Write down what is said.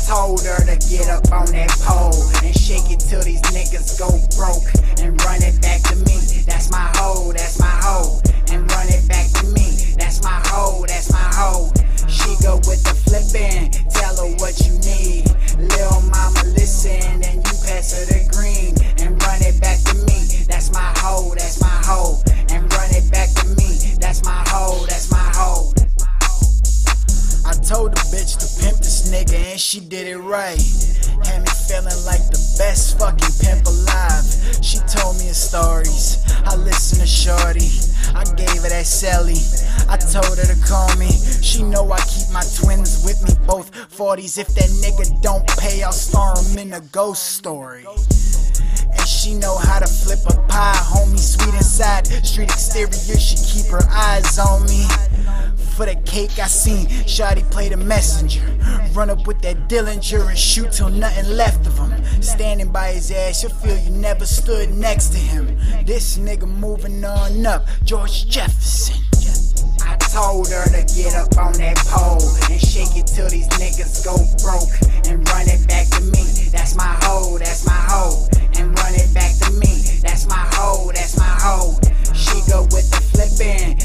told her to get up on that pole and shake it till these niggas go broke and run it back to me. That's my hoe, that's my hoe. And run it back to me. That's my hoe, that's my hoe. She go with the flippin', tell her what you need. Lil' mama listen, and you pass her the green and run it back to me. That's my hoe, that's my hoe. And run it back to me. That's my hoe, that's my hoe. I told the bitch to pimp this nigga and she did it right. Had me feeling like the best fucking pimp alive. She told me her stories, I listened to shorty. I gave her that celly, I told her to call me. She know I keep my twins with me, both 40s. If that nigga don't pay, I'll star him in a ghost story. And she know how to flip a pie, homie, sweet inside. Street exterior, she keep her eyes on me. For the cake I seen shawty play the messenger, run up with that Dillinger and shoot till nothing left of him. Standing by his ass, you'll feel you never stood next to him. This nigga moving on up, George Jefferson. I told her to get up on that pole and shake it till these niggas go broke and run it back to me. That's my hoe, that's my hoe. And run it back to me. That's my hoe, that's my hoe. She go with the flippin'.